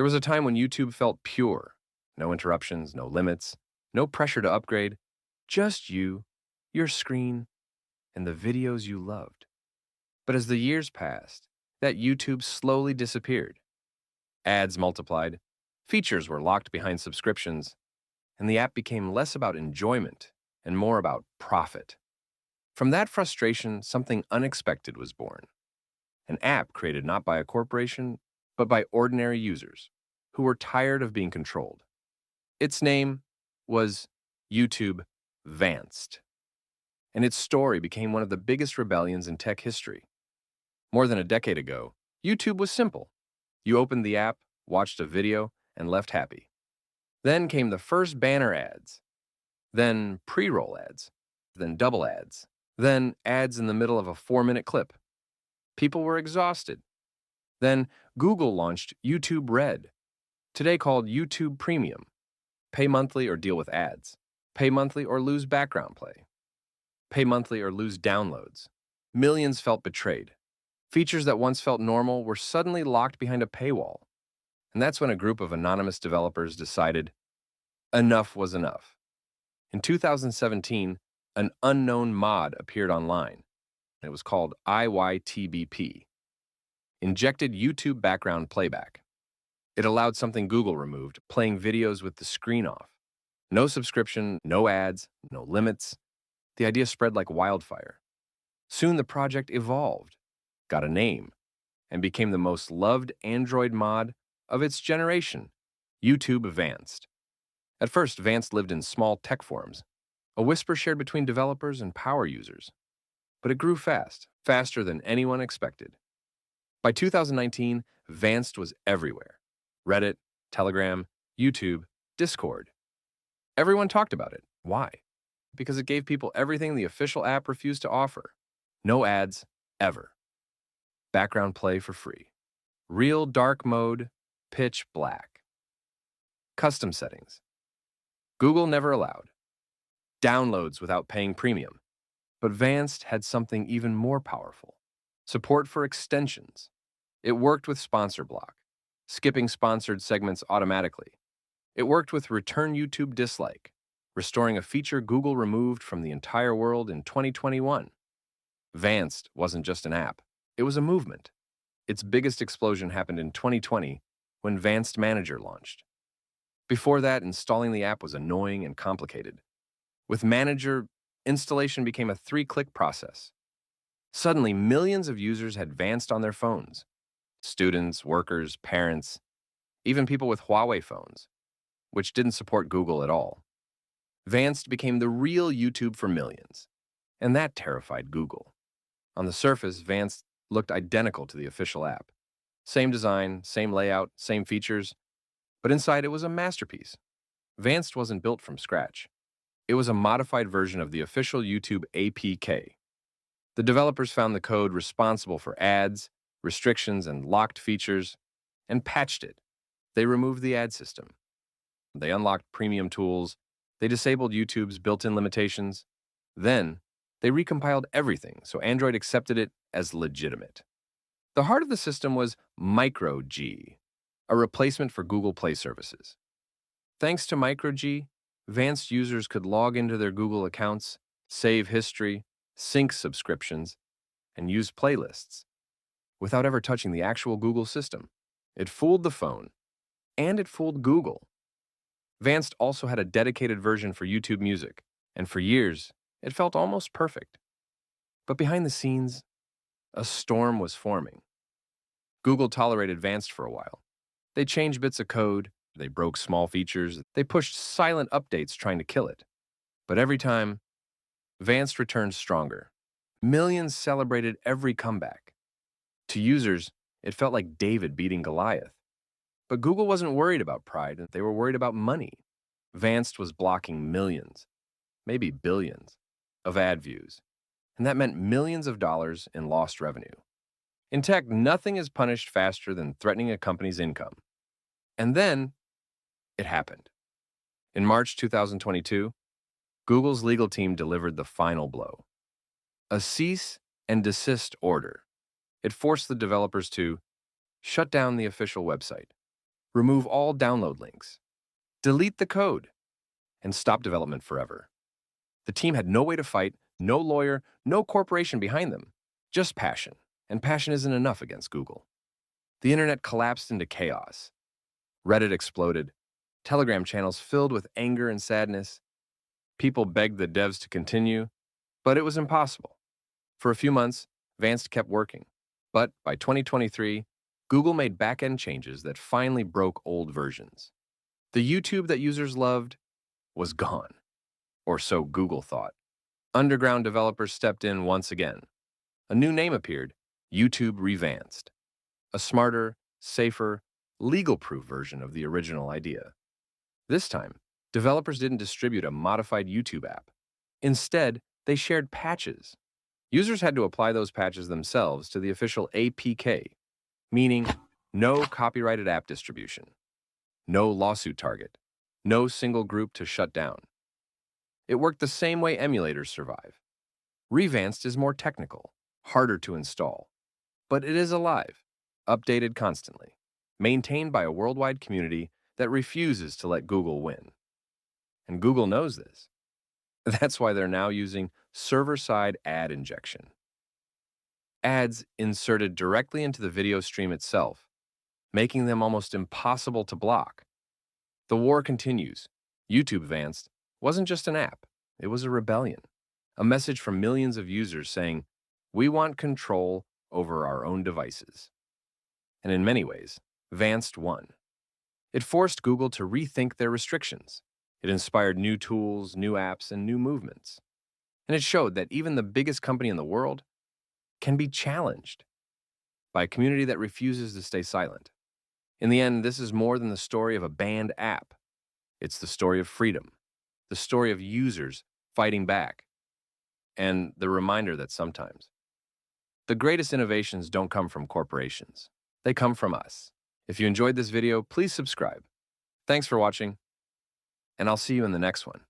There was a time when YouTube felt pure. No interruptions, no limits, no pressure to upgrade. Just you, your screen, and the videos you loved. But as the years passed, that YouTube slowly disappeared. Ads multiplied, features were locked behind subscriptions, and the app became less about enjoyment and more about profit. From that frustration, something unexpected was born. An app created not by a corporation, but by ordinary users who were tired of being controlled. Its name was YouTube Vanced, and its story became one of the biggest rebellions in tech history. More than a decade ago, YouTube was simple. You opened the app, watched a video, and left happy. Then came the first banner ads, then pre-roll ads, then double ads, then ads in the middle of a 4-minute clip. People were exhausted. Then Google launched YouTube Red, today called YouTube Premium. Pay monthly or deal with ads. Pay monthly or lose background play. Pay monthly or lose downloads. Millions felt betrayed. Features that once felt normal were suddenly locked behind a paywall. And that's when a group of anonymous developers decided enough was enough. In 2017, an unknown mod appeared online. It was called IYTBP, injected YouTube background playback. It allowed something Google removed, playing videos with the screen off. No subscription, no ads, no limits. The idea spread like wildfire. Soon the project evolved, got a name, and became the most loved Android mod of its generation, YouTube Vanced. At first, Vanced lived in small tech forums, a whisper shared between developers and power users. But it grew fast, faster than anyone expected. By 2019, Vanced was everywhere. Reddit, Telegram, YouTube, Discord. Everyone talked about it. Why? Because it gave people everything the official app refused to offer. No ads, ever. Background play for free. Real dark mode, pitch black. Custom settings. Google never allowed. Downloads without paying premium. But Vanced had something even more powerful. Support for extensions. It worked with sponsor block, skipping sponsored segments automatically. It worked with return YouTube dislike, restoring a feature Google removed from the entire world in 2021. Vanced wasn't just an app, it was a movement. Its biggest explosion happened in 2020 when Vanced Manager launched. Before that, installing the app was annoying and complicated. With Manager, installation became a 3-click process. Suddenly, millions of users had Vanced on their phones. Students, workers, parents, even people with Huawei phones, which didn't support Google at all. Vanced became the real YouTube for millions, and that terrified Google. On the surface, Vanced looked identical to the official app. Same design, same layout, same features, but inside it was a masterpiece. Vanced wasn't built from scratch. It was a modified version of the official YouTube APK. The developers found the code responsible for ads, restrictions, and locked features, and patched it. They removed the ad system. They unlocked premium tools. They disabled YouTube's built-in limitations. Then, they recompiled everything so Android accepted it as legitimate. The heart of the system was MicroG, a replacement for Google Play services. Thanks to MicroG, Vanced users could log into their Google accounts, save history, sync subscriptions, and use playlists without ever touching the actual Google system. It fooled the phone, and it fooled Google. Vanced also had a dedicated version for YouTube Music, and for years, it felt almost perfect. But behind the scenes, a storm was forming. Google tolerated Vanced for a while. They changed bits of code, they broke small features, they pushed silent updates trying to kill it. But every time, Vanced returned stronger. Millions celebrated every comeback. To users, it felt like David beating Goliath. But Google wasn't worried about pride, they were worried about money. Vanced was blocking millions, maybe billions, of ad views, and that meant millions of dollars in lost revenue. In tech, nothing is punished faster than threatening a company's income. And then, it happened. In March 2022, Google's legal team delivered the final blow. A cease and desist order. It forced the developers to shut down the official website, remove all download links, delete the code, and stop development forever. The team had no way to fight, no lawyer, no corporation behind them, just passion. And passion isn't enough against Google. The internet collapsed into chaos. Reddit exploded. Telegram channels filled with anger and sadness. People begged the devs to continue, but it was impossible. For a few months, Vance kept working. But by 2023, Google made back-end changes that finally broke old versions. The YouTube that users loved was gone, or so Google thought. Underground developers stepped in once again. A new name appeared, YouTube Revanced, a smarter, safer, legal-proof version of the original idea. This time, developers didn't distribute a modified YouTube app. Instead, they shared patches. Users had to apply those patches themselves to the official APK, meaning no copyrighted app distribution, no lawsuit target, no single group to shut down. It worked the same way emulators survive. Revanced is more technical, harder to install, but it is alive, updated constantly, maintained by a worldwide community that refuses to let Google win. And Google knows this. That's why they're now using server-side ad injection. Ads inserted directly into the video stream itself, making them almost impossible to block. The war continues. YouTube Vanced wasn't just an app, it was a rebellion. A message from millions of users saying, "We want control over our own devices." And in many ways, Vanced won. It forced Google to rethink their restrictions. It inspired new tools, new apps, and new movements. And it showed that even the biggest company in the world can be challenged by a community that refuses to stay silent. In the end, this is more than the story of a banned app. It's the story of freedom, the story of users fighting back, and the reminder that sometimes the greatest innovations don't come from corporations. They come from us. If you enjoyed this video, please subscribe. Thanks for watching, and I'll see you in the next one.